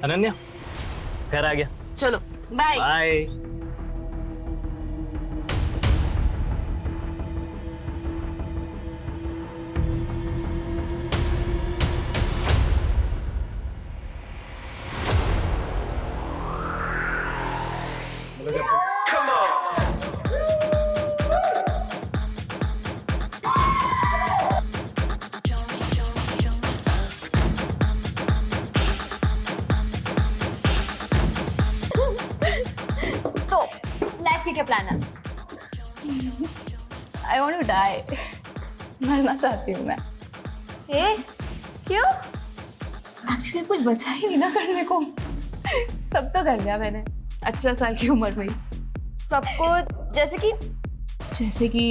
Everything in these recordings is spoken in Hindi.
अनन्या घर आ गया। चलो बाय। बाय। तो लाइफ के क्या प्लान है? I want to die. मरना चाहती हूँ मैं। ए, क्यों? एक्चुअली कुछ बचा ही नहीं ना करने को। सब तो कर लिया मैंने 18 साल की उम्र में ही। सबको जैसे कि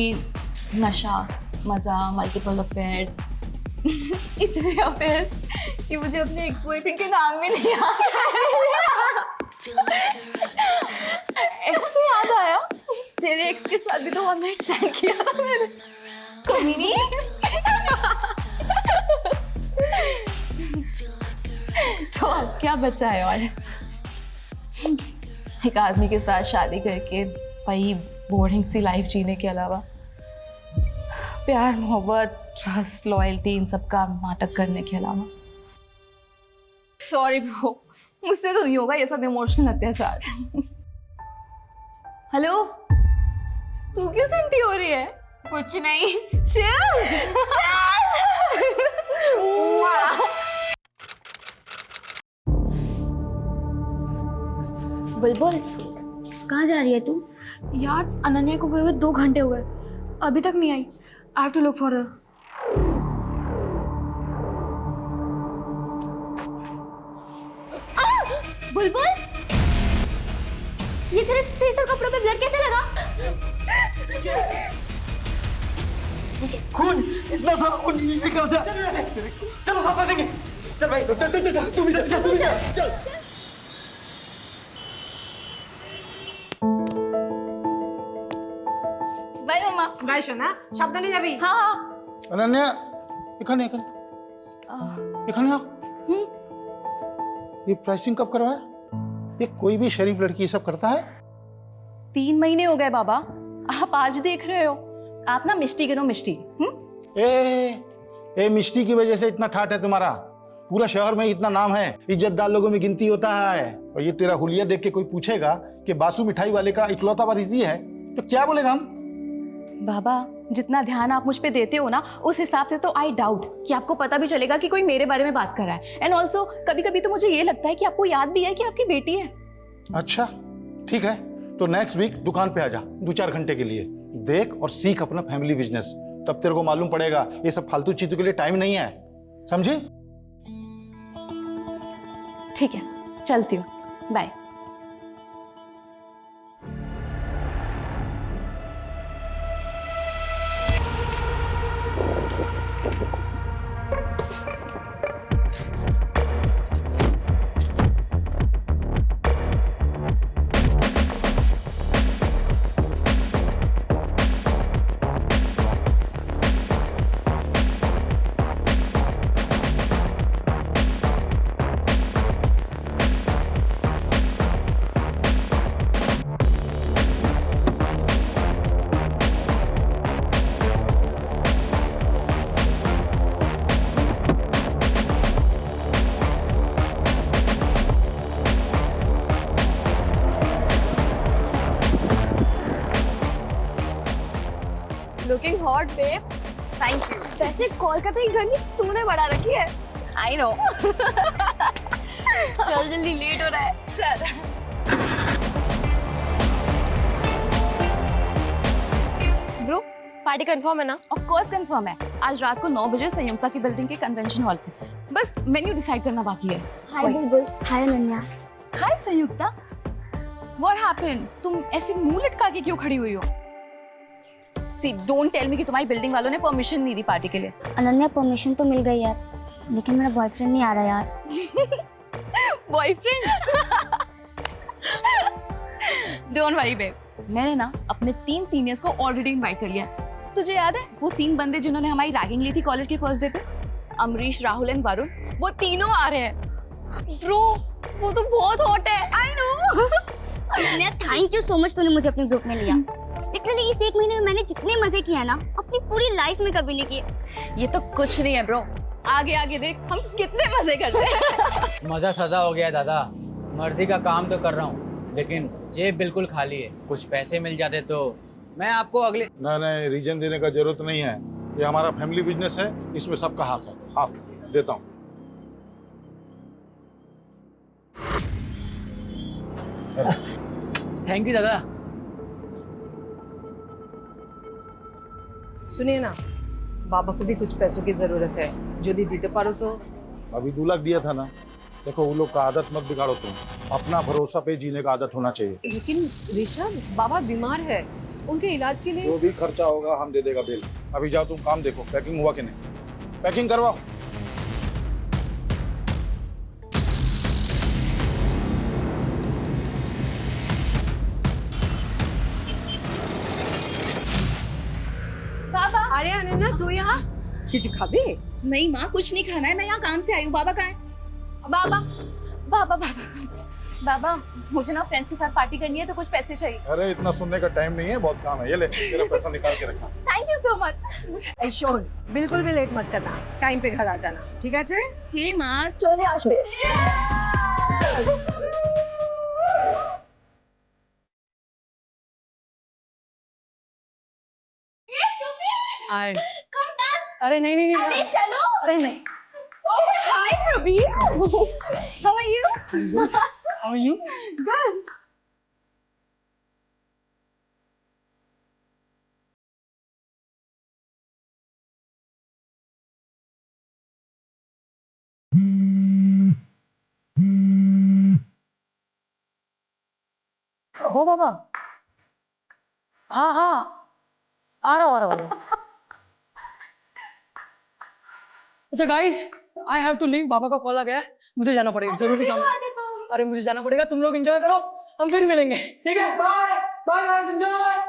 नशा, मजा, मल्टीपल अफेयर्स। इतने अफेयर्स कि मुझे अपने एक्स बॉयफ्रेंड के नाम भी नहीं याद। एक्स से याद आया, तेरे एक्स के साथ भी तो वन नाइट स्टैंड किया था मैंने। कमीनी। तो अब क्या बचा है? और एक आदमी के साथ शादी करके वही बोरिंग सी लाइफ जीने के अलावा प्यार, मोहब्बत, ट्रस्ट, लॉयल्टी, इन सब का नाटक करने के अलावा। सॉरी ब्रो, मुझसे तो नहीं होगा ये सब इमोशनल अत्याचार। हेलो, तू क्यों सेंटी हो रही है? कुछ नहीं। Cheers! बुलबुल, कहाँ जा रही है तू? यार अनन्या को गए हुए 2 घंटे हो गए, अभी तक नहीं आई। I have to look for her. Bulbul, ये तेरे फेस और कपड़ों पे ब्लड कैसे लगा? खून, इतना सारा खून, ये कहाँ से? चलो साफ कर देंगे। चल भाई, चल चल चल, तुम भी चल। बाय मम्मा। बाय सोना, সাবধানে যাবি। हाँ हाँ। अनन्या, এখানে आओ। ये प्राइसिंग कब करवाया? ये कोई भी शरीफ लड़की ये सब करता है? 3 महीने हो गए बाबा, आप आज देख रहे हो। आप ना मिष्टी गिनो, मिष्टी। ए मिष्टी की वजह से इतना ठाट है तुम्हारा। पूरा शहर में इतना नाम है, इज्जतदार लोगों में गिनती होता है। और ये तेरा हुलिया देख के कोई पूछेगा कि बासु मिठाई वाले का इकलौता वारिस ये है, तो क्या बोलेगा हम? बाबा, जितना ध्यान आप मुझ पे देते हो ना, उस हिसाब से तो आई डाउट कि आपको पता भी चलेगा कि कोई मेरे बारे में बात कर रहा है। एंड ऑल्सो कभी कभी तो मुझे ये लगता है कि आपको याद भी है कि आपकी बेटी है। अच्छा ठीक है, तो नेक्स्ट वीक दुकान पे आ जा 2-4 घंटे के लिए। देख और सीख अपना फैमिली बिजनेस, तब तेरे को मालूम पड़ेगा ये सब फालतू चीजों के लिए टाइम नहीं है, समझी? ठीक है, चलती हूँ, bye. Looking hot babe. Thank you. वैसे कोलकाता की गर्मी तूने बढ़ा रखी है। I know. चल जल्दी, लेट हो रहा है। चल। ब्रो, पार्टी कंफर्म है ना? ऑफ कोर्स कंफर्म है। आज रात को 9 बजे संयुक्ता की बिल्डिंग के कन्वेंशन हॉल पे। बस मेन्यू डिसाइड करना बाकी है। हाय बुलबुल। हाय अनन्या। हाय संयुक्ता, व्हाट हैपेंड? तुम ऐसे मुंह लटका के क्यों खड़ी हुई हो? सी डोंट टेल मी कि तुम्हारी बिल्डिंग वालों ने परमिशन नहीं दी पार्टी के लिए। अनन्या, परमिशन तो मिल गई यार, लेकिन मेरा बॉयफ्रेंड नहीं आ रहा यार। बॉयफ्रेंड? डोंट वरी बेब, मैंने ना अपने 3 सीनियर्स को ऑलरेडी इनवाइट कर लिया। तुझे याद है वो 3 बंदे जिन्होंने हमारी रैगिंग ली थी कॉलेज के फर्स्ट डे पे? अमरीश, राहुल एंड वरुण, वो तीनों आ रहे हैं। ब्रो, वो तो बहुत हॉट है। I no. Ananya thank you so much, तूने मुझे अपने ग्रुप में लिया। लिटरली इस 1 महीने में मैंने जितने मजे किए हैं ना अपनी पूरी लाइफ में कभी नहीं किए। ये तो कुछ नहीं है ब्रो, आगे आगे देख हम कितने मजे करते हैं। मजा सजा हो गया है दादा। मर्दी का काम तो कर रहा हूँ लेकिन जेब बिल्कुल खाली है। कुछ पैसे मिल जाते तो मैं आपको अगले नहीं, रीजन देने का जरूरत नहीं है। ये हमारा फैमिली बिजनेस है, इसमें सबका हक है। हाँ, देता हूँ। थैंक यू दादा। सुनिए ना, बाबा को भी कुछ पैसों की जरूरत है, जो दी दीते पारो तो। अभी 2 लाख दिया था ना। देखो वो लोग का आदत मत बिगाड़ो तुम। अपना भरोसा पे जीने का आदत होना चाहिए। लेकिन ऋषभ, बाबा बीमार है, उनके इलाज के लिए जो भी खर्चा होगा हम दे देगा बिल। अभी जाओ तुम काम देखो, पैकिंग हुआ कि नहीं। पैकिंग करवाओ। बाबा। अरे अनन्या तू यहाँ किसी खाबी? नहीं माँ, कुछ नहीं खाना है, मैं यहाँ काम से आई हूँ। बाबा कहाँ है? बाबा बाबा बाबा बाबा, मुझे ना फ्रेंड्स के साथ पार्टी करनी है तो कुछ पैसे चाहिए। अरे इतना सुनने का टाइम नहीं है, बहुत काम है। ये ले तेरा पैसा निकाल के रखा। Thank you so much. ऐशोर, बिल्कुल भी लेट मत करना, टाइम पे घर आ जाना, ठीक है? चले हे माँ, चले आज आए। अरे नहीं नहीं नहीं, अरे चलो। अरे नहीं। Hi Praveen, how are you? How are you? Good. हो बाबा। हाँ हाँ, आ रहा हूँ। अच्छा guys, I have to leave, बाबा का कॉल आ गया है, मुझे जाना पड़ेगा, जरूरी काम है। अरे मुझे जाना पड़ेगा, तुम लोग एंजॉय करो, हम फिर मिलेंगे, ठीक है? Bye bye guys, enjoy.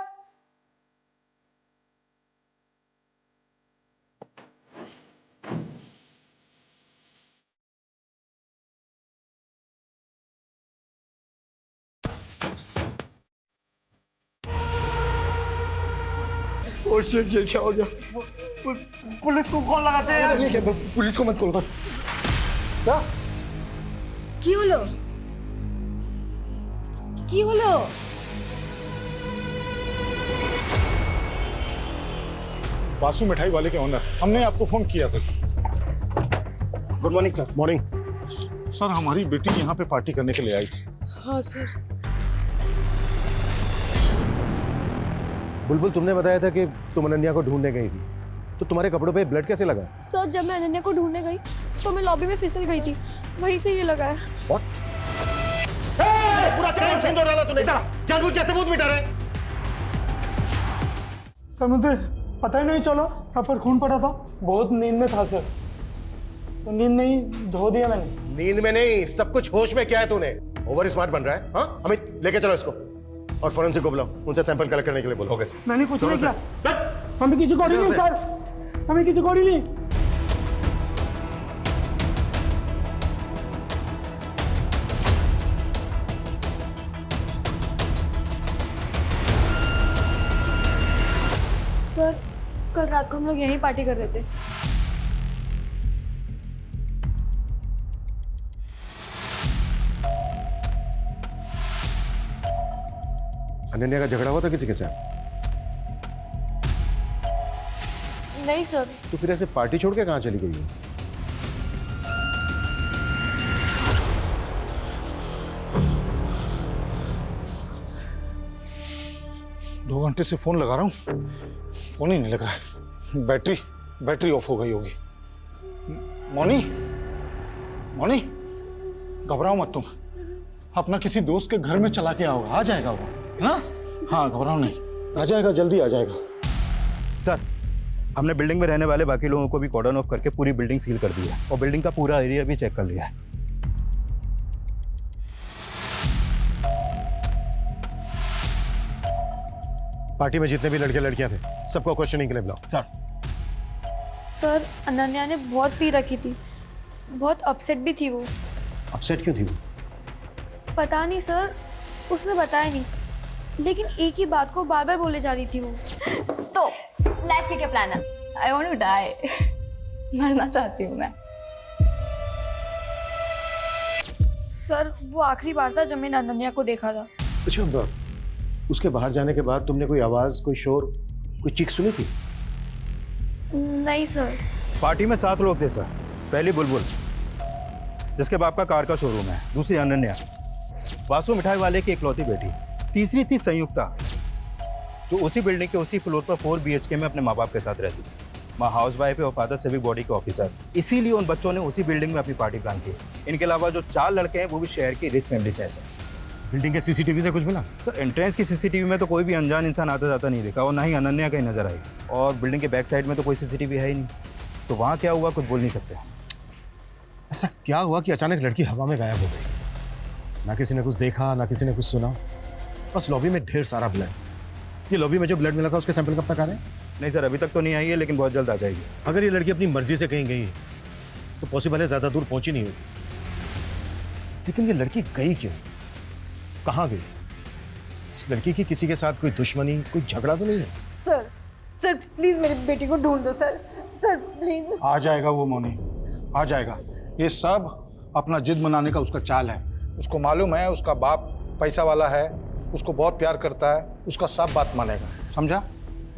Oh shit, ये क्या हो गया? पुलिस को कॉल लगाते हैं। ये क्या, पुलिस को मत कॉल कर। क्या কি হলো? কি হলো? बासु मिठाई वाले के ओनर, हमने आपको फोन किया था। Good morning sir. Morning sir, हमारी बेटी यहाँ पे पार्टी करने के लिए आई थी। हाँ सर। बुलबुल, तुमने बताया था कि तुम अनन्या को ढूंढने गई थी, तो तुम्हारे कपड़ों पे ब्लड कैसे लगा? सर जब मैं अनन्या को ढूंढने गई तो मैं लॉबी में फिसल गई थी, वहीं से ये लगा है। पूरा टाइम चेंज हो रहा था तूने। जानबूझ के सबूत मिटा रहे। सर मुझे पता ही नहीं चला, यहाँ पर खून पड़ा था। बहुत नींद में था सर, तो नींद में ही धो दिया मैंने। नींद में नहीं, सब कुछ होश में। क्या है तूने? ओवर स्मार्ट बन रहा है। हाँ अमित, लेके चलो इसको और फोरेंसिक को बुलाओ, उनसे सैंपल कलेक्ट करने के लिए बोलो। Okay sir. मैंने कुछ नहीं किया, हमें किसी को नहीं सर, हमें किसी को नहीं। सर कल रात को हम लोग यहीं पार्टी कर रहे थे। अनन्या का झगड़ा हुआ था किसी के साथ? नहीं सर। तो फिर ऐसे पार्टी छोड़ के कहाँ चली गई है? दो घंटे से फोन लगा रहा हूँ, फोन ही नहीं लग रहा है। बैटरी ऑफ हो गई होगी। मौनी, मौनी, घबराओ मत तुम, अपना किसी दोस्त के घर में चला के आओ, आ जाएगा वो, है ना? हाँ घबराओ नहीं, आ जाएगा, जल्दी आ जाएगा। सर, हमने बिल्डिंग में रहने वाले बाकी लोगों को भी कॉर्डन ऑफ करके पूरी बिल्डिंग सील कर दी है और बिल्डिंग का पूरा एरिया भी चेक कर लिया है। पार्टी में जितने भी लड़के लड़कियां थे सबको क्वेश्चनिंग के लिए बुलाओ। सर। सर अनन्या ने बहुत पी रखी थी, बहुत अपसेट भी थी वो। अपसेट क्यों थी वो? पता नहीं सर, उसने बताया नहीं, लेकिन एक ही बात को बार बार बोले जा रही थी वो। तो लाइफ के क्या प्लान है? I want to die. मरना चाहती हूँ मैं। सर वो आखिरी बार था जब मैंने अनन्या को देखा था। अच्छा, उसके बाहर जाने के बाद तुमने कोई आवाज, कोई शोर, कोई चीख सुनी थी? नहीं सर। पार्टी में 7 लोग थे सर। पहली बुलबुल, जिसके बाप का कार का शोरूम है। दूसरी अनन्या, वासु मिठाई वाले की इकलौती बेटी। तीसरी थी संयुक्ता, जो उसी बिल्डिंग के उसी फ्लोर पर 4 BHK में अपने माँ बाप के साथ रहती थी। माँ हाउस वाइफ है और फादर सिविक बॉडी के ऑफिसर। इसीलिए उन बच्चों ने उसी बिल्डिंग में अपनी पार्टी प्लान की। इनके अलावा जो 4 लड़के हैं वो भी शहर की रिच फैमिली से हैं सर। बिल्डिंग के सीसीटीवी से कुछ मिला? सर एंट्रेंस की सीसीटीवी में तो कोई भी अनजान इंसान आता जाता नहीं देखा, और ना ही अनन्या कहीं नजर आई। और बिल्डिंग के बैक साइड में तो कोई सीसीटीवी है ही नहीं, तो वहाँ क्या हुआ कुछ बोल नहीं सकते। ऐसा क्या हुआ कि अचानक लड़की हवा में गायब हो गई? ना किसी ने कुछ देखा, ना किसी ने कुछ सुना, बस लॉबी में ढेर सारा ब्लड। ये लॉबी में जो ब्लड मिला था उसके सैंपल कब तक आ रहे हैं? नहीं सर, अभी तक तो नहीं आई है, लेकिन बहुत जल्द आ जाएगी। अगर ये लड़की अपनी मर्जी से कहीं गई तो पॉसिबल है ज़्यादा दूर पहुंची नहीं होगी, लेकिन ये लड़की गई क्यों, कहाँ गई? इस लड़की की किसी के साथ कोई दुश्मनी, कोई झगड़ा तो नहीं है? सर, सर प्लीज मेरी बेटी को ढूंढ दो सर, सर प्लीज। आ जाएगा वो मोनी, आ जाएगा। ये सब अपना जिद मनाने का उसका चाल है। उसको मालूम है उसका बाप पैसा वाला है, उसको बहुत प्यार करता है, उसका सब बात मानेगा, समझा?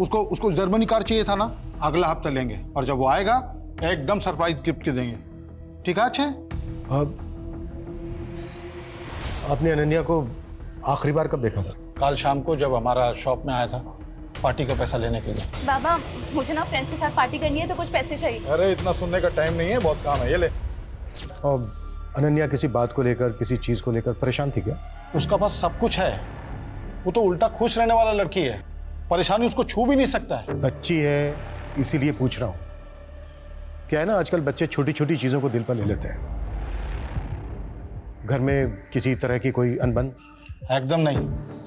उसको जर्मनी कार चाहिए था ना, अगला हफ्ता लेंगे, और जब वो आएगा एकदम सरप्राइज गिफ्ट देंगे। ठीक है? अच्छे। अब आपने अनन्या को आखिरी बार कब देखा था? कल शाम को, जब हमारा शॉप में आया था पार्टी का पैसा लेने के लिए। बाबा मुझे ना फ्रेंड्स के साथ पार्टी करनी है, तो कुछ पैसे चाहिए। अरे इतना सुनने का टाइम नहीं है, बहुत काम है, ये ले। और अनन्या किसी बात को लेकर, किसी चीज को लेकर परेशान थी क्या? उसका पास सब कुछ है, वो तो उल्टा खुश रहने वाला लड़की है, परेशानी उसको छू भी नहीं सकता है। बच्ची है इसीलिए पूछ रहा हूँ। क्या है ना, आजकल बच्चे छोटी छोटी चीजों को दिल पर ले लेते हैं। घर में किसी तरह की कोई अनबन? एकदम नहीं,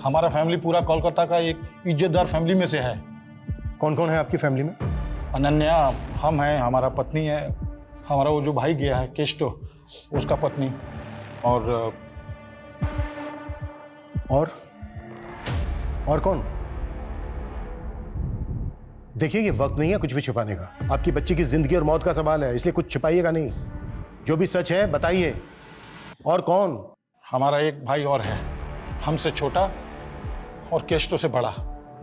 हमारा फैमिली पूरा कोलकाता का एक इज्जतदार फैमिली में से है। कौन कौन है आपकी फैमिली में? अनन्या, हम हैं, हमारा पत्नी है, हमारा वो जो भाई गया है केस्टो, उसका पत्नी, और कौन? देखिए ये वक्त नहीं है कुछ भी छुपाने का। आपकी बच्ची की जिंदगी और मौत का सवाल है, इसलिए कुछ छुपाइएगा नहीं। जो भी सच है बताइए। और कौन? हमारा एक भाई और है, हमसे छोटा और केस्टो से बड़ा,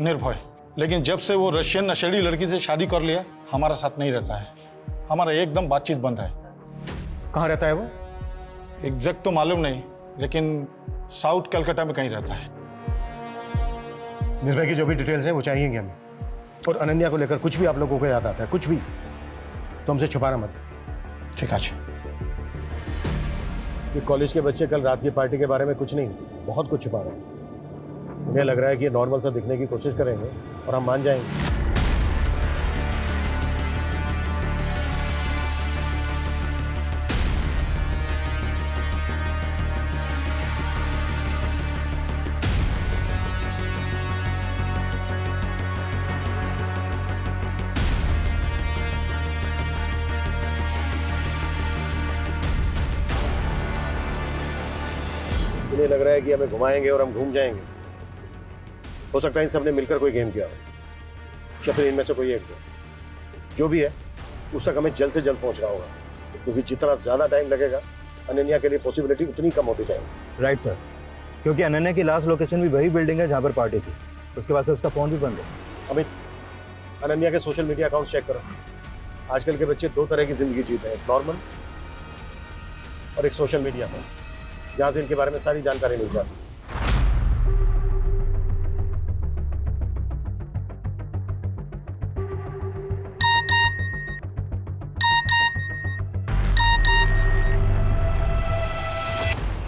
निर्भय। लेकिन जब से वो रशियन नशेड़ी लड़की से शादी कर लिया, हमारा साथ नहीं रहता है, हमारा एकदम बातचीत बंद है। कहाँ रहता है वो? एग्जैक्ट तो मालूम नहीं, लेकिन साउथ कलकत्ता में कहीं रहता है। निर्भय की जो भी डिटेल्स हैं वो चाहिएंगे हमें। और अनन्या को लेकर कुछ भी आप लोगों को याद आता है, कुछ भी, तो हमसे छुपाना मत। ठीक है। ये कॉलेज के बच्चे कल रात की पार्टी के बारे में कुछ नहीं, बहुत कुछ छुपा रहे हैं। उन्हें लग रहा है कि ये नॉर्मल सा दिखने की कोशिश करेंगे और हम मान जाएंगे। इन्हें लग रहा है कि हमें घुमाएंगे और हम घूम जाएंगे। हो सकता है इन सब ने मिलकर कोई गेम किया हो, या फिर इनमें से कोई एक जो भी है उस तक हमें जल्द से जल्द पहुंचना होगा, क्योंकि जितना ज्यादा टाइम लगेगा अनन्या के लिए पॉसिबिलिटी उतनी कम होती जाएगी। राइट सर, क्योंकि अनन्या की लास्ट लोकेशन भी वही बिल्डिंग है जहाँ पर पार्टी थी। उसके बाद से उसका फ़ोन भी बंद है। अमित, अनन्या के सोशल मीडिया अकाउंट चेक करो। आजकल के बच्चे 2 तरह की जिंदगी जीते हैं, एक नॉर्मल और एक सोशल मीडिया पर, जहाँ से इनके बारे में सारी जानकारी मिल जाती है।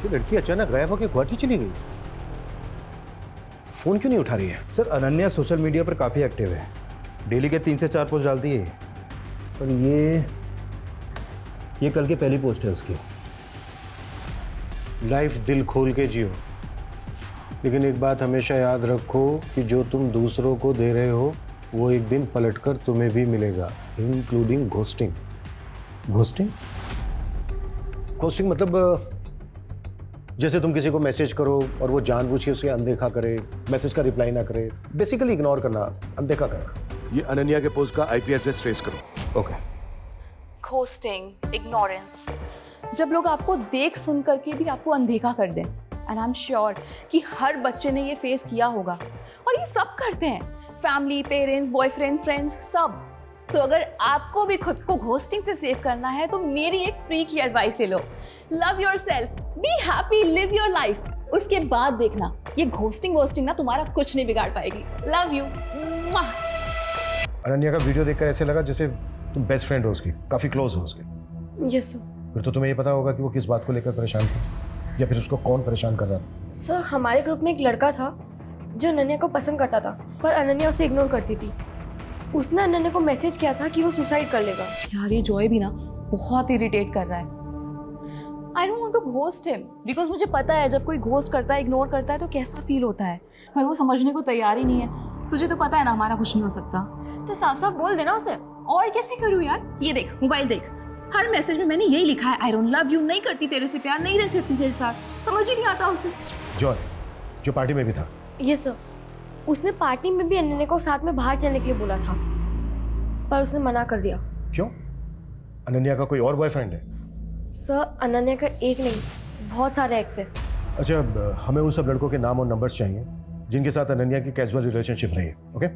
लड़की अचानक गायब होकर गुवाहाटी चली गई, फोन क्यों नहीं उठा रही है? सर अनन्या सोशल मीडिया पर काफ़ी एक्टिव है, डेली के 3 से 4 पोस्ट डालती है। और ये कल की पहली पोस्ट है उसकी। लाइफ दिल खोल के जियो, लेकिन एक बात हमेशा याद रखो कि जो तुम दूसरों को दे रहे हो वो एक दिन पलटकर तुम्हें भी मिलेगा, इंक्लूडिंग घोस्टिंग। घोस्टिंग? घोस्टिंग मतलब जैसे तुम किसी को मैसेज करो और वो जानबूझ के उसे अनदेखा करे, मैसेज का रिप्लाई ना करे, बेसिकली इग्नोर करना, अनदेखा करना। ये अनन्या के पोस्ट का आईपी एड्रेस ट्रेस करो। ओके। घोस्टिंग, इग्नोरेंस, जब लोग आपको देख सुन करके भी आपको अनदेखा कर दें, एंड आई एम श्योर कि हर बच्चे ने ये फेस किया होगा और ये सब करते हैं, फैमिली, पेरेंट्स, बॉयफ्रेंड, फ्रेंड्स, सब। तो अगर आपको भी खुद को घोस्टिंग से सेव करना है तो मेरी एक फ्री की एडवाइस ले लो। Love yourself, be happy, live your life. उसके बाद देखना ये घोस्टिंग ना तुम्हारा कुछ नहीं बिगाड़ पाएगी। Love you. अनन्या का वीडियो देखकर ऐसे लगा जैसे तुम बेस्ट फ्रेंड हो उसकी, काफी क्लोज हो उसके। Yes sir. फिर तो तुम्हें ये पता होगा कि वो किस बात को लेकर परेशान थी, या फिर उसको कौन परेशान कर रहा था। सर हमारे ग्रुप में एक लड़का था जो अनन्या को पसंद करता था, पर अनन्या उसे इग्नोर करती थी। उसने अनन्या को मैसेज किया था कि वो सुसाइड कर लेगा। यार ये जॉय भी ना बहुत इरिटेट कर रहा है। I don't want to ghost him because मुझे पता है जब कोई घोस्ट करता है, इग्नोर करता है तो कैसा फील होता है, पर वो समझने को तैयार ही नहीं है। तुझे तो पता है ना हमारा कुछ नहीं हो सकता। तो साफ साफ बोल देना उसे। और कैसे करूँ यार? ये देख, मोबाइल देख, हर मैसेज में मैंने यही लिखा है, आई डोंट लव यू, नहीं करती तेरे से प्यार, नहीं रह सकती तेरे साथ। समझ ही नहीं आता उसे। जॉय जो पार्टी में भी था। Yes sir. उसने पार्टी में भी अनन्या को साथ में बाहर चलने के लिए बोला था, पर उसने मना कर दिया। क्यों? अनन्या का कोई और बॉयफ्रेंड है? सर अनन्या का एक नहीं, बहुत सारे एक्स है। अच्छा, हमें उन सब लड़कों के नाम और नंबर्स चाहिए जिनके साथ अनन्या की कैजुअल रिलेशनशिप रही है। ओके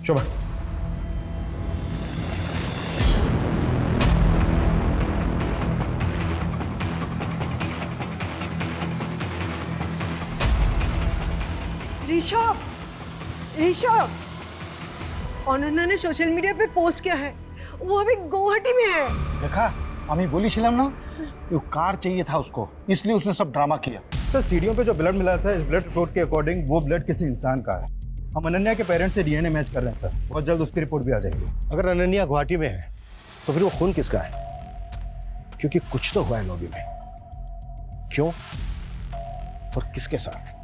शोभा। ऋषभ, ऋषभ, अनन्या ने सोशल मीडिया पे पोस्ट किया है, वो अभी गुवाहाटी में है। देखा, আমি বলেছিলাম না वो कार चाहिए था उसको, इसलिए उसने सब ड्रामा किया। सर सीढ़ियों पे जो ब्लड मिला था इस ब्लड रिपोर्ट के अकॉर्डिंग वो ब्लड किसी इंसान का है। हम अनन्या के पेरेंट्स से डीएनए मैच कर रहे हैं सर, बहुत जल्द उसकी रिपोर्ट भी आ जाएगी। अगर अनन्या गुवाहाटी में है तो फिर वो खून किसका है? क्योंकि कुछ तो हुआ है लॉबी में। क्यों और किसके साथ?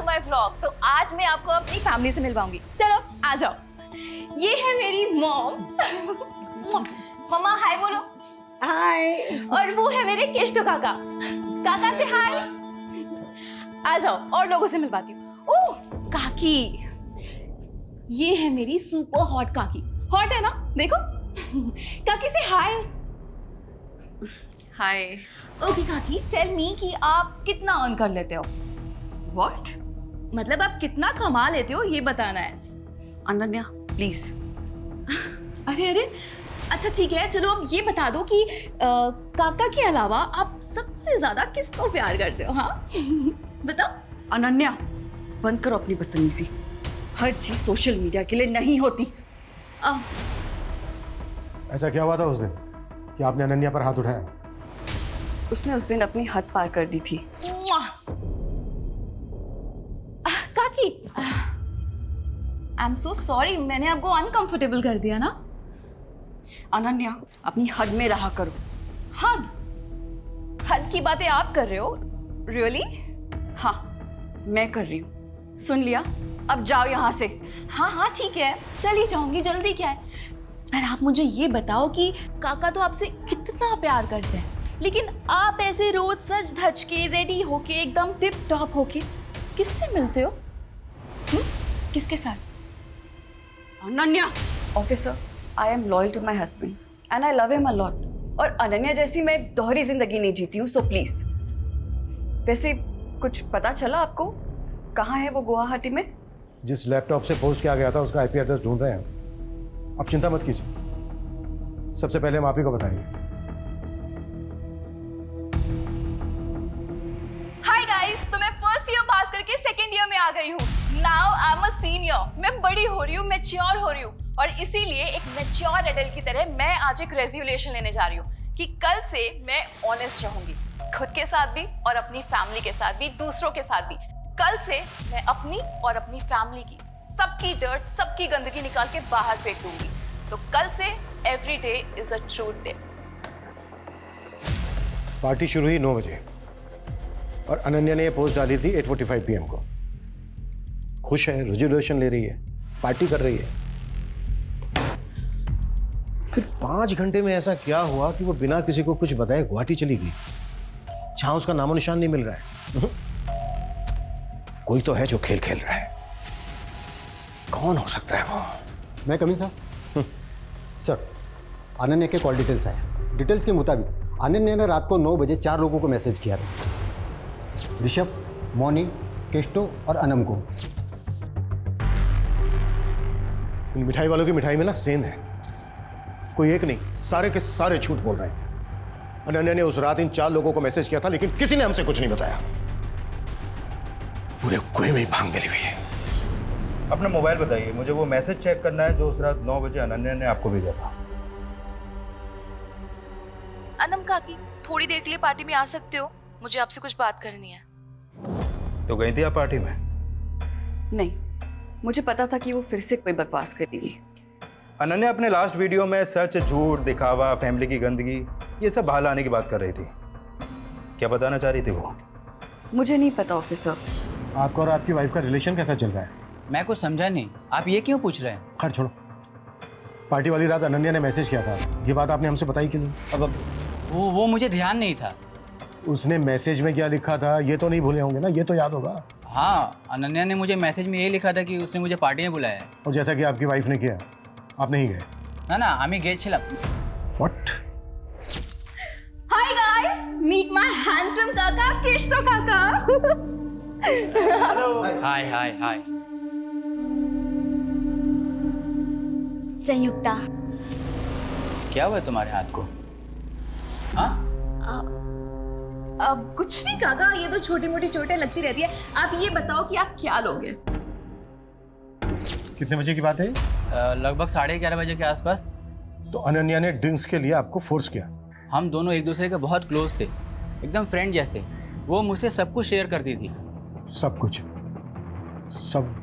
My blog. तो आज मैं आपको अपनी फैमिली से मिलवाऊंगी। चलो आ जाओ। ये है मेरी मॉम। मम्मा हाय बोलो। हाय। और वो है मेरे केष्टो काका। काका से हाय। आ जाओ और लोगों से मिलवाती हूँ। ओह काकी, ये है मेरी सुपर हॉट काकी। हॉट है ना, देखो। काकी से हाय। हाय। ओके काकी, टेल मी कि आप कितना अर्न कर लेते हो? व्हाट? मतलब आप कितना कमा लेते हो ये बताना है। अनन्या प्लीज। अरे अरे अच्छा ठीक है, चलो अब ये बता दो कि काका के अलावा आप सबसे ज्यादा किसको प्यार करते हो? हाँ बताओ। अनन्या बंद करो अपनी बदतमीजी, हर चीज सोशल मीडिया के लिए नहीं होती। ऐसा क्या हुआ था उस दिन कि आपने अनन्या पर हाथ उठाया? उसने उस दिन अपनी हद पार कर दी थी। काकी आई एम सो सॉरी, मैंने आपको अनकंफर्टेबल कर दिया ना। अनन्या अपनी हद में रहा करो। हद? हद की बातें आप कर रहे हो? रियली? हाँ मैं कर रही हूँ। सुन लिया, अब जाओ यहाँ से। हाँ हाँ ठीक है, चली जाऊंगी, जल्दी क्या है। पर आप मुझे ये बताओ कि काका तो आपसे कितना प्यार करते हैं, लेकिन आप ऐसे रोज सज धज के रेडी होके एकदम टिप टॉप होके किससे मिलते हो? किसके साथ? Ananya. Officer, I am loyal to my husband and I love him a lot. और अनन्या जैसी मैं दोहरी जिंदगी नहीं जीती हूँ, सो प्लीज। वैसे कुछ पता चला आपको कहाँ है वो गुवाहाटी में? जिस लैपटॉप से पोस्ट किया गया था उसका आईपी एड्रेस ढूंढ रहे हैं। आप चिंता मत कीजिए, सबसे पहले हम आप ही को बताएंगे। हाय गाइस, तो मैं फर्स्ट ईयर पास करके सेकंड ईयर में आ गई हूँ। Now I am a senior. मैं बड़ी हो रही हूँ, मैच्योर हो रही हूँ, और इसीलिए एक मैच्योर एडल्ट की तरह मैं आज एक रेजोल्यूशन लेने जा रही हूँ कि कल से मैं ऑनेस्ट रहूंगी, खुद के साथ भी और अपनी फैमिली के साथ भी, दूसरों के साथ भी। कल से मैं अपनी और अपनी फैमिली की सबकी डर्ट, सबकी गंदगी निकाल के बाहर फेंक दूंगी। तो कल से every day is a truth day. Party शुरू ही 9 बजे। और अनन्या ने ये पोस्ट डाली थी 8:45 PM को। खुश है, रेजोल्यूशन ले रही है, पार्टी कर रही है। फिर 5 घंटे में ऐसा क्या हुआ कि वो बिना किसी को कुछ बताए गुवाहाटी चली गई, जहां उसका नामो निशान नहीं मिल रहा है। कोई तो है जो खेल खेल रहा है। कौन हो सकता है वो? मैं कमी साहब। सर, अनन्या के कॉल डिटेल्स आए। डिटेल्स के मुताबिक अनन्या ने रात को 9 बजे 4 लोगों को मैसेज किया था। ऋषभ, मौनी, केष्टो और अनम को। इन मिठाई वालों की मिठाई में ना सेंध है। कोई एक नहीं, सारे के सारे झूठ बोल रहे हैं। अनन्या ने उस रात इन 4 लोगों को मैसेज किया था, लेकिन किसी ने हमसे कुछ नहीं बताया। पूरे कुएं में ही भांग मिली हुई है। अपना मोबाइल बताइए, मुझे वो मैसेज चेक करना है जो उस रात 9 बजे अनन्या ने आपको भेजा था। अनम काकी, थोड़ी देर के लिए पार्टी में आ सकते हो? मुझे आपसे कुछ बात करनी है। तो गई थी आप पार्टी में? नहीं, मुझे पता था कि वो फिर से कोई बकवास करेगी। अनन्या अपने लास्ट वीडियो में सच, झूठ, दिखावा, फैमिली की गंदगी, ये सब बाहर लाने की बात कर रही थी। क्या बताना चाह रही थी वो? मुझे नहीं पता ऑफिसर। आपका और आपकी वाइफ का रिलेशन कैसा चल रहा है? मैं कुछ समझा नहीं, आप ये क्यों पूछ रहे हैं? खैर छोड़ो। पार्टी वाली रात अनन्या ने मैसेज किया था, ये बात आपने हमसे बताई क्यों नहीं? अब वो मुझे ध्यान नहीं था। उसने मैसेज में क्या लिखा था ये तो नहीं भूले होंगे ना? ये तो याद होगा। हाँ, अनन्या ने मुझे मैसेज में ये लिखा था कि उसने मुझे पार्टी में बुलाया है। और जैसा कि आपकी वाइफ ने किया, आप नहीं गए? ना, आमी गेছিলাম। What? Hi guys, meet my handsome काका, केष्टो काका। हाय। संयुक्ता, क्या हुआ तुम्हारे हाथ को? हाँ? अब कुछ नहीं काका, ये तो छोटी मोटी चोटें लगती रहती है। आप ये बताओ कि आप क्या लोगे? कितने बजे की बात है? लगभग 11:30 बजे के आसपास। तो अनन्या ने ड्रिंक्स के लिए आपको फोर्स किया? हम दोनों एक दूसरे के बहुत क्लोज थे, एकदम फ्रेंड जैसे। वो मुझसे सब कुछ शेयर करती थी। सब कुछ? सब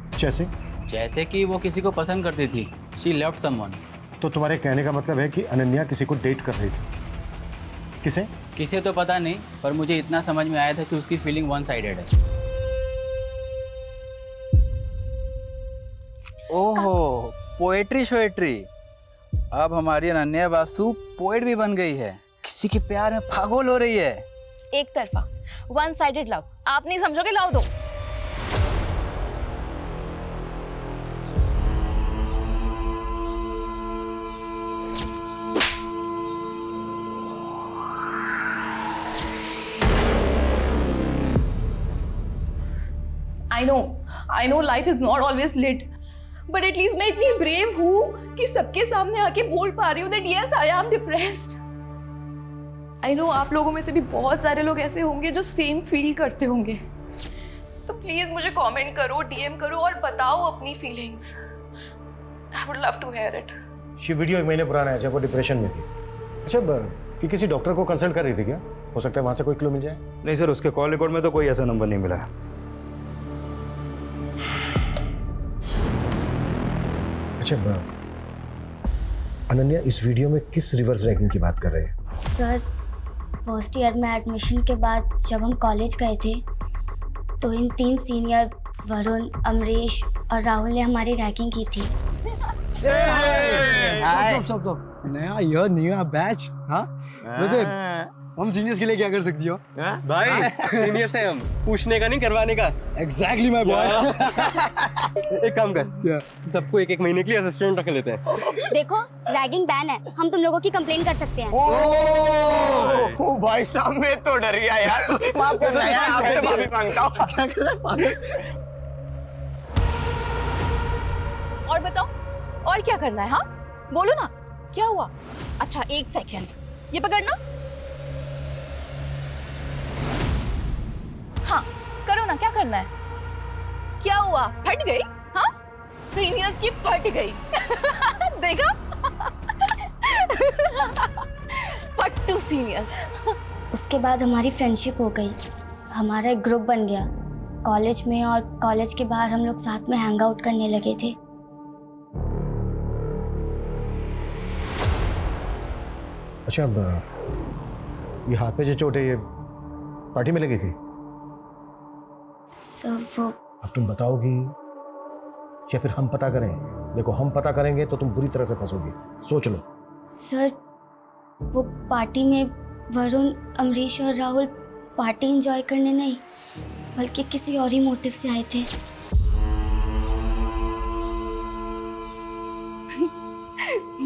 जैसे कि वो किसी को पसंद करती थी। She loved someone. तो तुम्हारे कहने का मतलब है कि अनन्या किसी को डेट कर रही थी? किसे तो पता नहीं, पर मुझे इतना समझ में आया था कि उसकी फीलिंग वन साइडेड है। ओहो, पोएट्री। अब हमारी अनन्या बासु पोएट भी बन गई है। किसी के प्यार में पागल हो रही है। एक तरफा, वन साइडेड लव। आप नहीं समझोगे, लाओ दो। I know life is not always lit, but at least मैं इतनी brave हूँ कि सबके सामने आके बोल पा रही हूँ that yes, I am depressed. I know आप लोगों में से भी बहुत सारे लोग ऐसे होंगे जो सेम फील करते होंगे। तो प्लीज मुझे कमेंट करो, DM करो और बताओ अपनी feelings. I would love to hear it. ये वीडियो 1 महीने पुराना है जब वो डिप्रेशन में थी। अच्छा, कि किसी डॉक्टर को कंसल्ट कर रही थी क्या? हो सकता है वहां से कोई क्लू मिल जाए। नहीं सर, उसके कॉल रिकॉर्ड में तो कोई ऐसा नंबर नहीं मिला है। अच्छा, अनन्या इस वीडियो में किस रिवर्स रैगिंग की बात कर रहे हैं? सर, फर्स्ट ईयर में एडमिशन के बाद जब हम कॉलेज गए थे तो इन 3 सीनियर वरुण, अमरीश और राहुल ने हमारी रैगिंग की थी। स्टॉप। नया बैच। हाँ, वैसे हम सीनियर्स के लिए क्या कर सकती हो? भाई सीनियर से हम पूछने का नहीं, करवाने का। Exactly my boy. एक काम कर, सबको 1-1 महीने के लिए असिस्टेंट रख लेते हैं। देखो, रैगिंग बैन है, हम तुम लोगों की कंप्लेन कर सकते हैं। ओ भाई साहब, मैं तो डर गया यार। माफ करना यार, आपसे माफी मांगता हूँ। क्या कर रहा है? और बताओ, और क्या करना है? हाँ बोलो ना, क्या हुआ? अच्छा 1 सेकेंड, ये पकड़ना। हाँ करो ना, क्या करना है? क्या हुआ? फट गई? हाँ, सीनियर्स की फट गई। देखा? फट्टू सीनियर्स। उसके बाद हमारी फ्रेंडशिप हो गई, हमारा एक ग्रुप बन गया कॉलेज में, और कॉलेज के बाहर हम लोग साथ में हैंग आउट करने लगे थे। अच्छा, अब ये हाथ पे जो चोट है ये पार्टी में लगी थी? तो वो अब तुम बताओगी या फिर हम पता करें? देखो, हम पता करेंगे तो तुम बुरी तरह से फंसोगी, सोच लो। सर, वो पार्टी में वरुण, अमरीश और राहुल पार्टी एंजॉय करने नहीं बल्कि किसी और ही मोटिव से आए थे।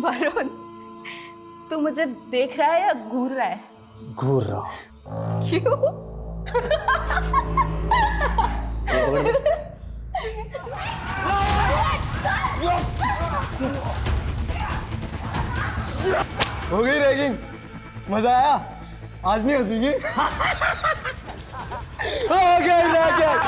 वरुण, तू मुझे देख रहा है या घूर रहा है? घूर रहा हूं। क्यों? हो गई रैगिंग, मजा आया? आज नहीं हंसीगी? हो गई रैगिंग।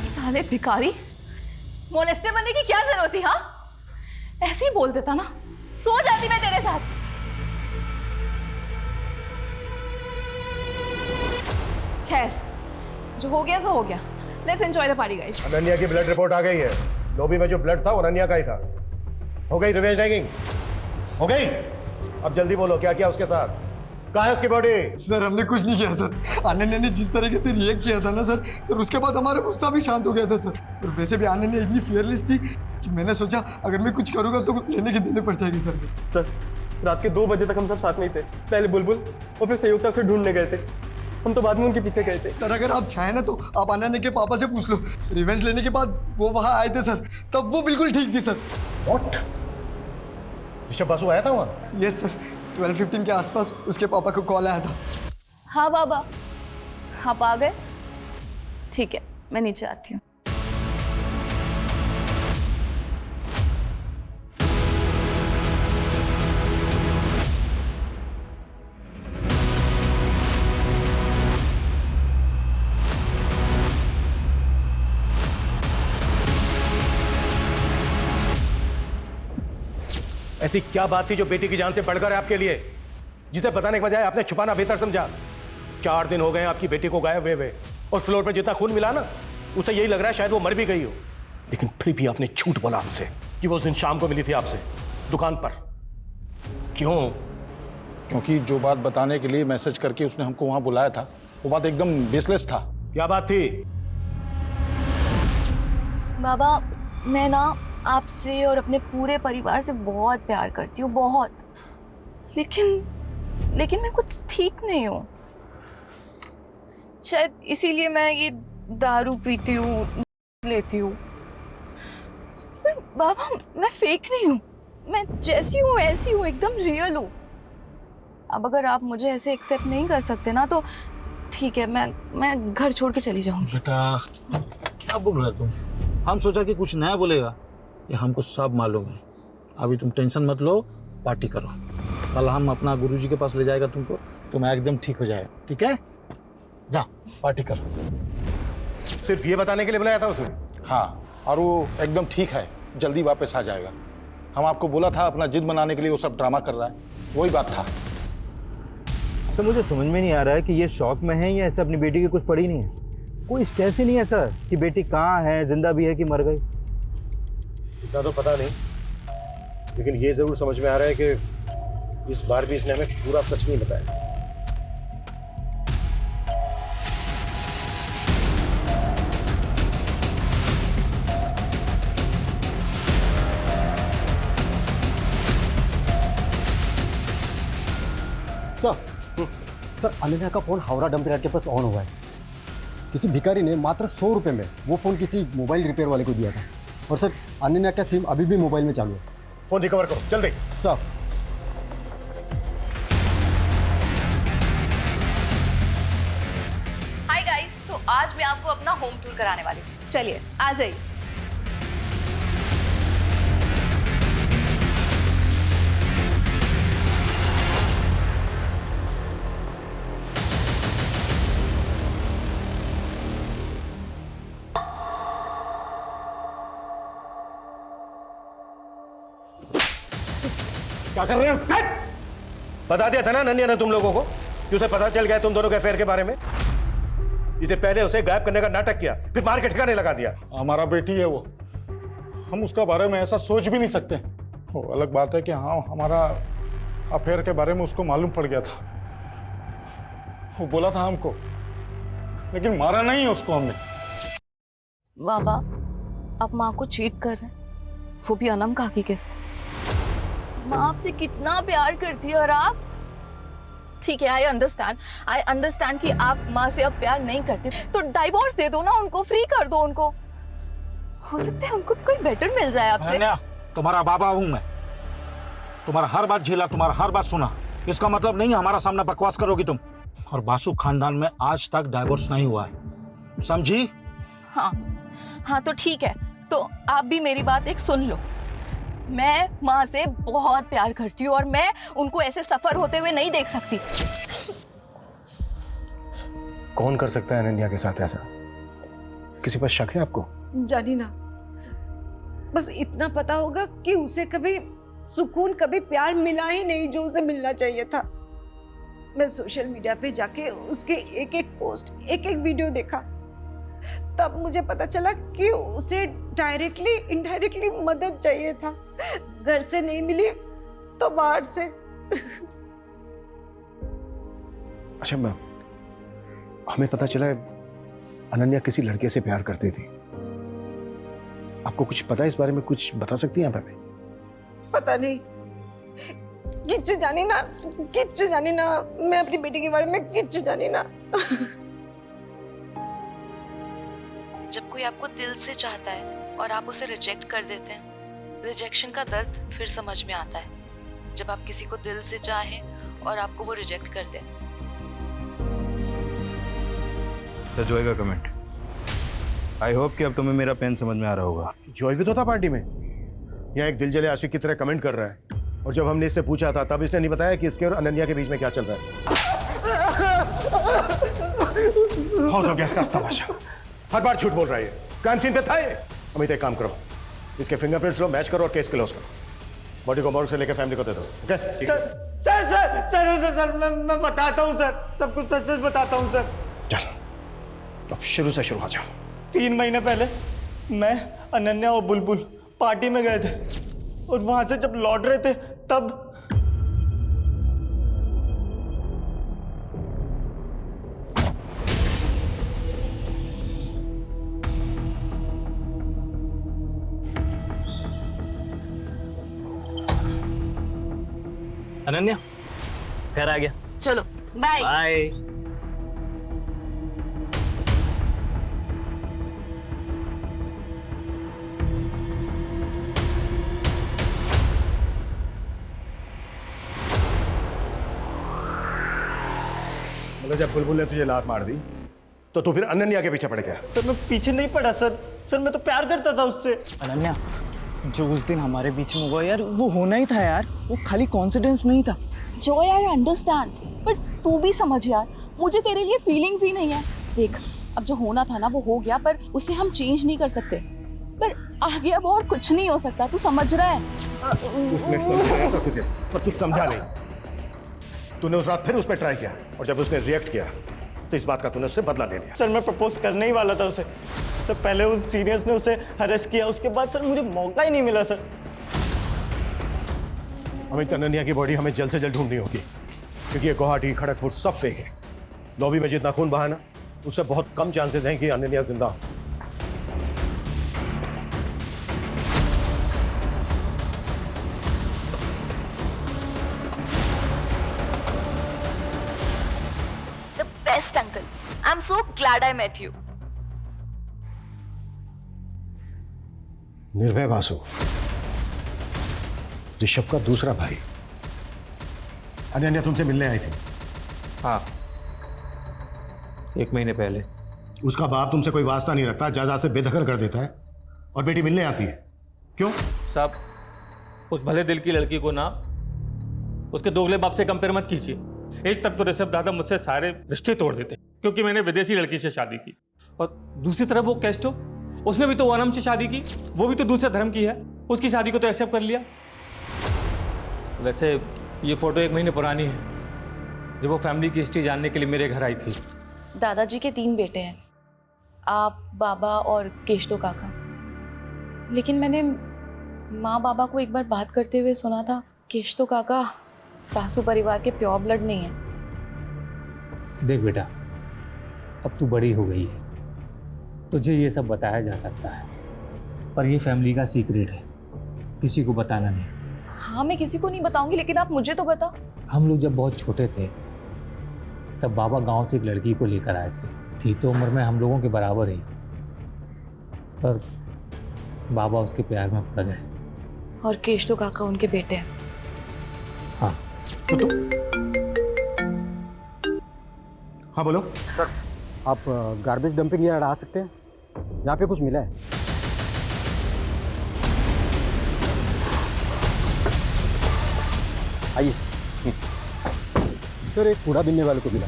साले भिखारी, मोलेस्टर बनने की क्या जरूरत थी? हाँ, ऐसे ही बोल देता ना, सो जाती मैं तेरे साथ। खैर, जो हो गया सो हो गया। Let's enjoy the party guys. Ananya की ब्लड रिपोर्ट आ गई है। लॉबी में जो ब्लड था वो अनन्या का ही था। हो गई रिवेंज रैगिंग? हो गई? अब जल्दी बोलो, क्या किया उसके साथ? कहाँ है उसकी बॉडी? सर, हमने कुछ नहीं किया सर। अनन्या ने जिस तरीके से रिएक्ट किया था ना सर, उसके बाद हमारा गुस्सा भी शांत हो गया था सर। और वैसे भी अनन्या इतनी फियरलेस थी कि मैंने सोचा अगर मैं कुछ करूंगा तो लेने की देने पड़ जाएगी सर। सर, रात के 2 बजे तक हम सब साथ में ही थे। पहले बुलबुल और फिर संयुक्ता से ढूंढने गए थे। हम तो बाद में उनके पीछे गए थे। सर, अगर आप चाहें ना तो आप अनन्या के पापा से पूछ लो। रिवेंज लेने के बाद वो वहां आए थे सर, तब वो बिल्कुल ठीक थी सर। व्हाट? ऋषभ बासु आया था वहां? यस सर, 12:15 के आसपास उसके पापा को कॉल आया था। हाँ बाबा, आप आ गए? ठीक है, मैं नीचे आती हूँ। ऐसी क्या बात थी जो बेटी की जान से बढ़कर है आपके लिए, जिसे बताने के बजाय आपने छुपाना बेहतर समझा? 4 दिन हो गए आपकी बेटी को गायब हुए, और फ्लोर पे जितना खून मिला ना, उसे यही लग रहा है शायद वो मर भी गई हो। लेकिन फिर भी आपने झूठ बोला हमसे कि वो उस दिन शाम को मिली थी आपसे दुकान पर। क्यों? क्योंकि जो बात बताने के लिए मैसेज करके उसने हमको वहां बुलाया था, वो बात एकदम बेसलेस था। क्या बात थी? बाबा, मैं ना आपसे और अपने पूरे परिवार से बहुत प्यार करती हूँ, बहुत। लेकिन मैं कुछ ठीक नहीं हूँ। शायद इसीलिए मैं ये दारू पीती हूँ, लेती हूँ। पर बाबा, मैं फेक नहीं हूँ। मैं जैसी हूँ ऐसी हूँ, एकदम रियल हूँ। अब अगर आप मुझे ऐसे एक्सेप्ट नहीं कर सकते ना तो ठीक है, मैं घर छोड़ के चली जाऊंगी। बेटा, क्या बोल रहे तुम? हम सोचा कि कुछ नया बोलेगा, ये हमको सब मालूम है। अभी तुम टेंशन मत लो, पार्टी करो। कल हम अपना गुरुजी के पास ले जाएगा तुमको, तुम एकदम ठीक हो जाएगा। ठीक है, जा पार्टी करो। सिर्फ ये बताने के लिए बुलाया था उसने? हाँ, और वो एकदम ठीक है, जल्दी वापस आ जाएगा। हम आपको बोला था अपना जिद बनाने के लिए वो सब ड्रामा कर रहा है, वही बात था। सर, मुझे समझ में नहीं आ रहा है कि ये शौक में है या ऐसे अपनी बेटी की कुछ पड़ी नहीं है। कोई स्ट्रेस ही नहीं है सर कि बेटी कहाँ है, जिंदा भी है कि मर गई। इतना तो पता नहीं, लेकिन ये जरूर समझ में आ रहा है कि इस बार भी इसने हमें पूरा सच नहीं बताया। सर, अनन्या का फोन हावड़ा डंप यार्ड के पास ऑन हुआ है। किसी भिखारी ने मात्र 100 रुपये में वो फोन किसी मोबाइल रिपेयर वाले को दिया था। और सर, अनन्या का सिम अभी भी मोबाइल में चालू है। फोन रिकवर करो जल्दी। सर, हाय गाइस, तो आज मैं आपको अपना होम टूर कराने वाली हूँ। चलिए आ जाइए। क्या कर रहे हो? बता दिया था ना नन्या ने तुम लोगों को कि उसे पता चल गया तुम दोनों के अफेयर के बारे में। इसने पहले उसे गायब करने का नाटक किया, फिर मार के ठिकाने लगा दिया। हमारा बेटी है वो, हम उसका बारे में ऐसा सोच भी नहीं सकते। वो अलग बात है कि हाँ, हमारा अफेयर के बारे में उसको मालूम पड़ गया था, वो बोला था हमको, लेकिन मारा नहीं उसको हमने। बाबा, आप माँ को चीट कर रहे हैं, वो भी अनम काकी के साथ। माँ आपसे कितना प्यार करती है और आप, ठीक है, आई अंडरस्टैंड कि आप माँ से अब प्यार नहीं करते, तो डाइवोर्स दे दो ना उनको, फ्री कर दो उनको। हो सकता है उनको भी कोई बेटर मिल जाए आपसे। तुम्हारा बाबा हूं मैं, तुम्हारा हर बात झेला, तुम्हारा हर बात सुना, इसका मतलब नहीं हमारा सामने बकवास करोगी तुम। और बासु खानदान में आज तक डाइवोर्स नहीं हुआ है, समझी? हाँ तो ठीक है, तो आप भी मेरी बात एक सुन लो। मैं माँ से बहुत प्यार करती हूँ और मैं उनको ऐसे सफर होते हुए नहीं देख सकती। कौन कर सकता है अनन्या के साथ ऐसा? किसी पर शक है आपको? जानी ना, बस इतना पता होगा कि उसे कभी सुकून, कभी प्यार मिला ही नहीं जो उसे मिलना चाहिए था। मैं सोशल मीडिया पे जाके उसके एक एक पोस्ट, एक एक वीडियो देखा, तब मुझे पता चला कि उसे डायरेक्टली इनडायरेक्टली मदद चाहिए था। घर से नहीं मिली तो बाहर से। अच्छा, हमें पता चला अनन्या किसी लड़के से प्यार करती थी। आपको कुछ पता है इस बारे में? कुछ बता सकती हैं आप हमें? पता नहीं, किच्चू जानी ना, मैं अपनी बेटी के बारे में किच्चू जानी ना। जब कोई आपको दिल से चाहता है और आप उसे रिजेक्ट कर देते हैं, रिजेक्शन का दर्द फिर समझ में आता है। जब आप किसी को दिल से चाहें और आपको वो रिजेक्ट कर दें। तो जॉय का कमेंट, आई होप कि अब तुम्हें मेरा पेन समझ में आ रहा होगा। जॉय भी तो था पार्टी में, यहाँ एक दिलजले आशिक की तरह कमेंट कर रहा है, और जब हमने इससे पूछा था तब इसने नहीं बताया कि इसके और अनन्या के बीच में क्या चल रहा है। बहुत हो गया इसका तमाशा, हर बार झूठ बोल रहा है। क्राइम सीन पे था ये। अमित, एक काम करो, इसके फिंगरप्रिंट्स लो, मैच करो और केस क्लोज करो। बॉडी को मॉर्ग से लेकर फैमिली को दे दो। ओके? सर मैं बताता हूँ सर, सब कुछ सच बताता हूँ सर। चल, अब शुरू से शुरू हो जाओ। 3 महीने पहले मैं, अनन्या और बुलबुल पार्टी में गए थे, और वहां से जब लौट रहे थे तब अनन्या, घर आ गया। चलो बाय बाय। मतलब जब बुलबुल ने तुझे लात मार दी तो तू फिर अनन्या के पीछे पड़ गया? सर मैं पीछे नहीं पड़ा सर, मैं तो प्यार करता था उससे। अनन्या, जो उस दिन हमारे बीच में हुआ यार, वो होना ही था यार, वो खाली कॉन्फिडेंस नहीं था। जो यार अंडरस्टैंड, बट तू भी समझ यार, मुझे तेरे लिए फीलिंग्स ही नहीं है। देख, अब जो होना था ना वो हो गया, पर उसे हम चेंज नहीं कर सकते। पर आगे अब और कुछ नहीं हो सकता, तू समझ रहा है? उसने समझाया था तुझे, पर तू समझा नहीं। तूने उस रात फिर उस पर ट्राई किया, और जब उसने रिएक्ट किया तो इस बात का तूने उससे बदला ले लिया। सर मैं प्रपोज करने ही वाला था उसे। सर पहले उस सीनियर्स ने उसे हरेस किया, उसके बाद सर मुझे मौका ही नहीं मिला सर। हमें अनन्या की बॉडी हमें जल्द से जल्द ढूंढनी होगी, क्योंकि ये गुवाहाटी, खड़गपुर सब फेक है। लॉबी में जितना खून बहा ना, उससे बहुत कम चांसेस हैं कि अनन्या जिंदा हो। Best uncle, I'm so glad I met you. निर्भय बासु, ऋषभ का दूसरा भाई। अनन्या तुमसे मिलने आई थी? हाँ, 1 महीने पहले। उसका बाप तुमसे कोई वास्ता नहीं रखता, जायदाद से बेदखल कर देता है, और बेटी मिलने आती है। क्यों? साहब, उस भले दिल की लड़की को ना उसके दोगले बाप से कंपेयर मत कीजिए। एक तक तो ऋषभ दादा मुझसे सारे रिश्ते तोड़ देते क्योंकि मैंने विदेशी लड़की से शादी की, और दूसरी तरफ वो कैस्टो, उसने भी तो वनम से शादी की, वो भी तो दूसरे धर्म की है, उसकी शादी को तो एक्सेप्ट कर लिया। वैसे ये फोटो 1 महीने पुरानी है, जब वो फैमिली की हिस्ट्री जानने के लिए मेरे घर आई थी। दादाजी के 3 बेटे हैं, आप, बाबा और केशतो काका। लेकिन मैंने माँ बाबा को एक बार बात करते हुए सुना था, केशतो काका बासु परिवार के प्योर ब्लड नहीं है। देख बेटा, अब तू बड़ी हो गई है, तुझे ये सब बताया जा सकता है, पर ये फैमिली का सीक्रेट है, किसी को बताना नहीं। हाँ मैं किसी को नहीं बताऊंगी, लेकिन आप मुझे तो बताओ। हम लोग जब बहुत छोटे थे तब बाबा गांव से एक लड़की को लेकर आए थे। थी तो उम्र में हम लोगों के बराबर ही, पर बाबा उसके प्यार में पड़ गए। और केशतो काका उनके बेटे हैं। हाँ तो हाँ बोलो सर। आप गार्बेज डंपिंग यार्ड आ सकते हैं, यहाँ पे कुछ मिला है। आइए सर। एक कूड़ा बीनने वाले को मिला,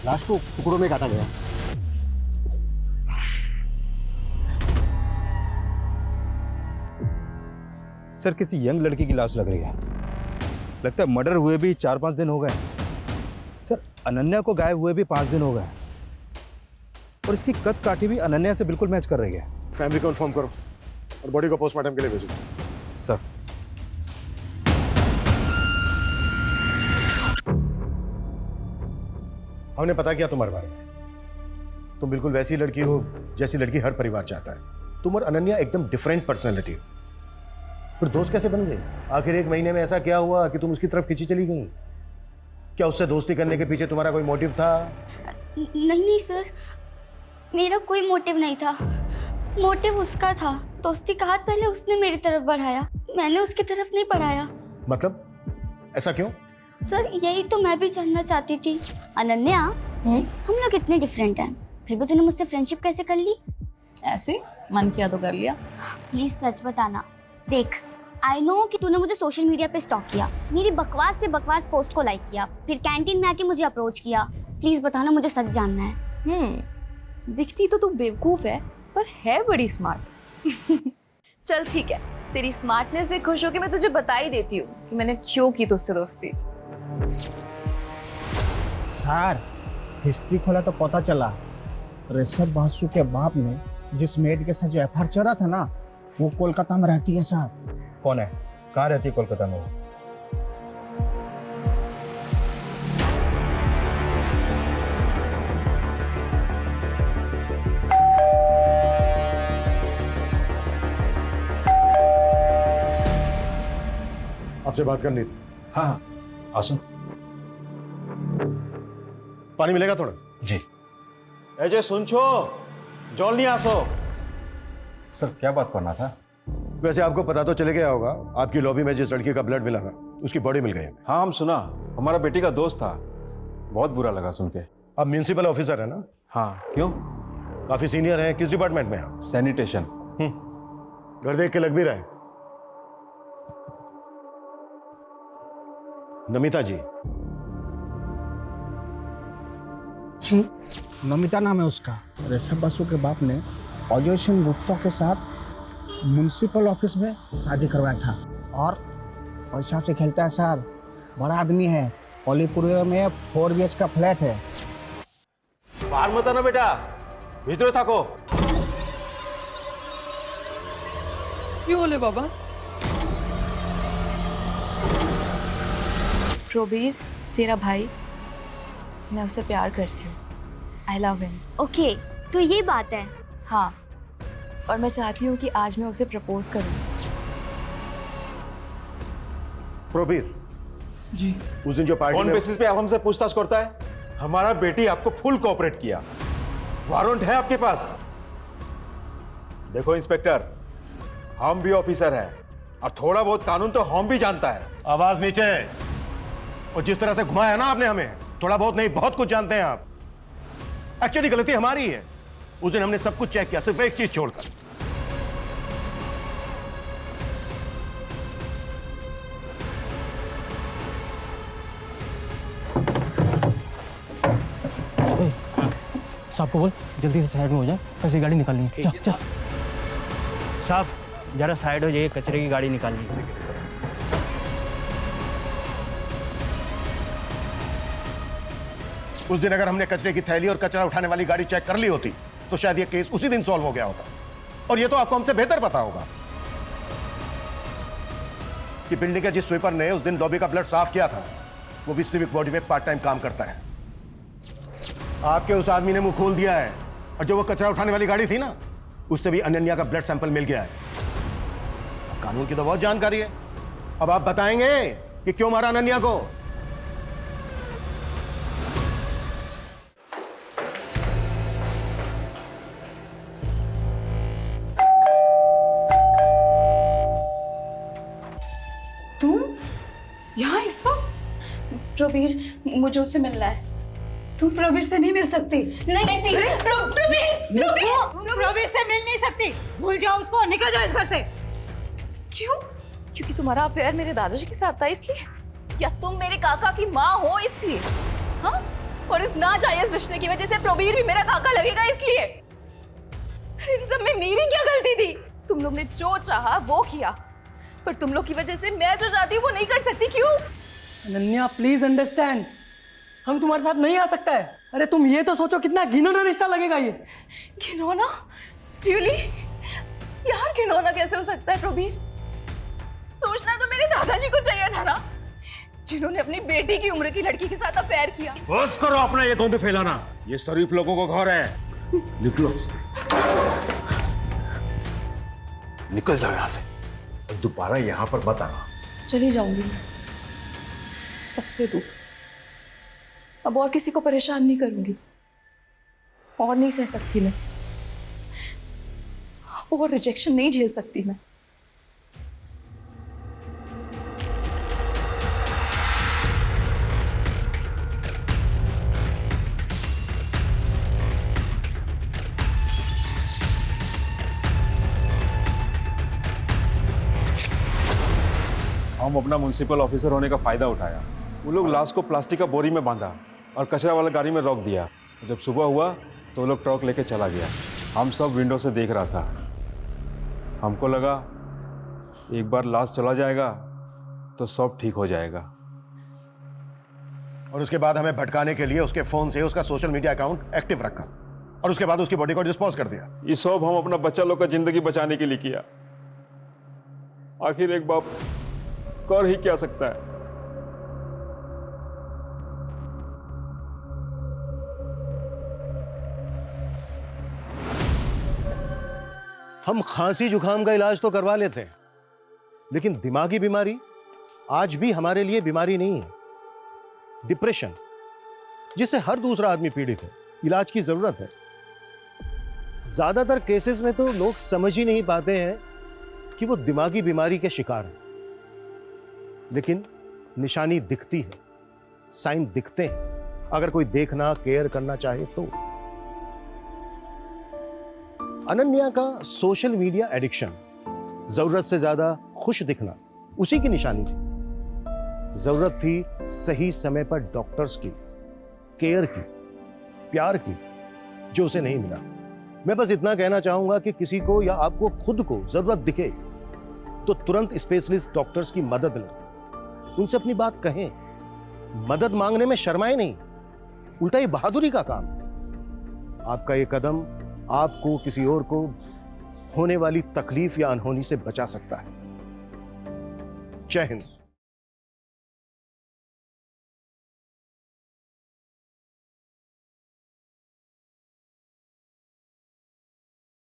लाश को टुकड़ों में काटा गया। सर किसी यंग लड़की की लाश लग रही है। लगता है मर्डर हुए भी 4-5 दिन हो गए। सर अनन्या को गायब हुए भी 5 दिन हो गए, और इसकी कद काठी भी अनन्या से बिल्कुल मैच कर रही है। फैमिली को इन्फॉर्म करो और बॉडी को पोस्टमार्टम के लिए भेजो। सर हमने पता किया तुम्हारे बारे में। तुम बिल्कुल वैसी लड़की हो जैसी लड़की हर परिवार चाहता है। तुम और अनन्या एकदम डिफरेंट पर्सनैलिटी हो। फिर दोस्त कैसे बन गए? आखिर 1 महीने में ऐसा क्या हुआ कि तुम उसकी तरफ खींची चली गई? क्या उससे दोस्ती करने के पीछे तुम्हारा कोई मोटिव था? नहीं सर, मेरा कोई मोटिव नहीं था। मोटिव उसका था। दोस्ती का हाथ पहले उसने मेरी तरफ बढ़ाया, मैंने उसकी तरफ नहीं बढ़ाया। मतलब ऐसा क्यों? सर यही तो मैं भी जानना चाहती थी। अनन्या, हम लोग इतने डिफरेंट हैं, फिर भी तूने मुझसे फ्रेंडशिप कैसे कर ली? ऐसे मन किया तो कर लिया। प्लीज सच बताना। देख, आई नो कि तूने मुझे सोशल मीडिया पे स्टॉक किया, मेरी बकवास से बकवास पोस्ट को लाइक किया, फिर कैंटीन में आके मुझे अप्रोच किया। प्लीज बताना, मुझे सच जानना है। दिखती तो तू बेवकूफ है, पर है बड़ी स्मार्ट। चल ठीक है, तेरी स्मार्टनेस से खुश होकर मैं तुझे बता ही देती हूँ कि मैंने क्यों की तुझसे दोस्ती। सर हिस्ट्री खोला तो पता चला ऋषभ बासु के बाप ने जिस मेड के साथ जो एफआईआर चला था ना, वो कोलकाता में रहती है सर। कौन है? कहाँ रहती है कोलकाता में? आपसे बात करनी थी। हाँ हाँ आसो। पानी मिलेगा थोड़ा? जी। अजय सुन छो, जॉल नहीं आसो। सर क्या बात करना था? वैसे आपको पता तो चले गया होगा, आपकी लॉबी में जिस लड़की का ब्लड मिला था उसकी बॉडी मिल गई है। हाँ हम सुना, हमारा बेटी का दोस्त था। बहुत बुरा लगा सुन के। आप म्यूनिसिपल ऑफिसर है ना? हाँ क्यों? काफी सीनियर हैं। किस डिपार्टमेंट में हैं? सैनिटेशन। घर देख के लग भी रहा है। नमिता जी। नमिता नाम है उसका। ऋषभ बासु के बाप ने अजय सिंह गुप्ता के साथ म्युनिसिपल ऑफिस में शादी करवाया था, और पैसा से खेलता है सर। बड़ा आदमी है, अलीपुर में 4 BH का फ्लैट है। बाहर मत आना बेटा, भीतर थको। क्यों बोले बाबा? प्रोबीर तेरा भाई, मैं उससे प्यार करती हूँ। आई लव हिम। ओके, तो ये बात है। हाँ, और मैं चाहती हूँ कि आज मैं उसे प्रपोज करूँ। प्रोबीर जी। उस दिन जो पार्टी कौन में बेसिस पे आप हमसे पूछताछ करता है? हमारा बेटी आपको फुल कोऑपरेट किया। वारंट है आपके पास? देखो इंस्पेक्टर, हम भी ऑफिसर हैं और थोड़ा बहुत कानून तो हम भी जानता है। आवाज नीचे। और जिस तरह से घुमाया ना आपने हमें, थोड़ा बहुत नहीं बहुत कुछ जानते हैं आप। एक्चुअली गलती हमारी है। उस दिन हमने सब कुछ चेक किया, सिर्फ एक चीज छोड़कर। साहब को बोल जल्दी से साइड में हो जाए, कैसे गाड़ी निकालनी है। चल चल। साहब जरा साइड हो जाइए, कचरे की गाड़ी निकालनी है। उस दिन अगर हमने कचरे की थैली और कचरा उठाने वाली गाड़ी चेक कर ली होती तो शायद ये केस उसी दिन सॉल्व हो गया होता। और ये तो आपको हमसे बेहतर पता होगा कि बिल्डिंग के जिस स्वीपर ने उस दिन लॉबी का ब्लड साफ किया था वो भी सिविक बॉडी में पार्ट टाइम काम करता है। आपके उस आदमी ने मुंह खोल दिया है, और जो वो कचरा उठाने वाली गाड़ी थी ना, उससे भी अनन्या का ब्लड सैंपल मिल गया है। कानून की तो बहुत जानकारी है। अब आप बताएंगे कि क्यों मारा अनन्या को? तुम यहाँ इस वक्त? प्रवीर, मुझे उससे मिलना है। तुम प्रवीर से नहीं मिल सकती। नहीं, प्रवीर से मिल नहीं सकती। भूल जाओ उसको, निकल जाओ इस घर से। क्यों? क्योंकि तुम्हारा अफेयर मेरे दादाजी के साथ था इसलिए? या तुम मेरे काका की माँ हो इसलिए? हाँ? और इस नाजायज रिश्ते की वजह से प्रवीर भी मेरा काका लगेगा इसलिए? इन सब में मेरी क्या गलती थी? तुम लोग ने जो चाहा वो किया, पर तुम लोग की वजह से मैं जो चाहती हूँ वो नहीं कर सकती। क्यों? अनन्या प्लीज अंडरस्टैंड, हम तुम्हारे साथ नहीं आ सकता है। अरे तुम ये तो सोचो कितना घिनौना रिश्ता लगेगा ये। घिनौना? रियली? यार घिनौना कैसे हो सकता है प्रवीर? सोचना तो मेरे दादाजी को चाहिए था ना, जिन्होंने अपनी बेटी की उम्र की लड़की के साथ अफेयर किया। बस करो अपना ये गंद फैलाना, ये शरीफ लोगों को घर है। निकलो, निकल जाओ यहाँ से, दोबारा यहाँ पर मत आना। चली जाऊंगी सबसे दूर। अब और किसी को परेशान नहीं करूंगी, और नहीं सह सकती मैं, और रिजेक्शन नहीं झेल सकती मैं। हम अपना म्युनिसिपल ऑफिसर होने का फायदा उठाया। वो लोग लाश को प्लास्टिक का बोरी में बांधा और कचरा वाला गाड़ी में रोक दिया। जब सुबह हुआ तो वो लोग ट्रक लेके चला गया। हम सब विंडो से देख रहा था। हमको लगा एक बार लाश चला जाएगा तो सब ठीक हो जाएगा। और उसके बाद हमें भटकाने के लिए उसके फोन से उसका सोशल मीडिया अकाउंट एक्टिव रखा, और उसके बाद उसकी बॉडी को डिस्पोज कर दिया। ये सब हम अपना बच्चा लोग का जिंदगी बचाने के लिए किया। आखिर एक बाप कर ही क्या सकता है। हम खांसी जुकाम का इलाज तो करवा लेते हैं, लेकिन दिमागी बीमारी आज भी हमारे लिए बीमारी नहीं है। डिप्रेशन, जिससे हर दूसरा आदमी पीड़ित है, इलाज की जरूरत है। ज्यादातर केसेस में तो लोग समझ ही नहीं पाते हैं कि वो दिमागी बीमारी के शिकार हैं, लेकिन निशानी दिखती है, साइन दिखते हैं, अगर कोई देखना केयर करना चाहे तो। अनन्या का सोशल मीडिया एडिक्शन, जरूरत से ज्यादा खुश दिखना, उसी की निशानी थी। जरूरत थी सही समय पर डॉक्टर्स की, केयर की, प्यार की, जो उसे नहीं मिला। मैं बस इतना कहना चाहूंगा कि किसी को या आपको खुद को जरूरत दिखे तो तुरंत स्पेशलिस्ट डॉक्टर्स की मदद लें, उनसे अपनी बात कहें। मदद मांगने में शर्माएं नहीं, उल्टा ये बहादुरी का काम है। आपका ये कदम आपको किसी और को होने वाली तकलीफ या अनहोनी से बचा सकता है। जय हिंद।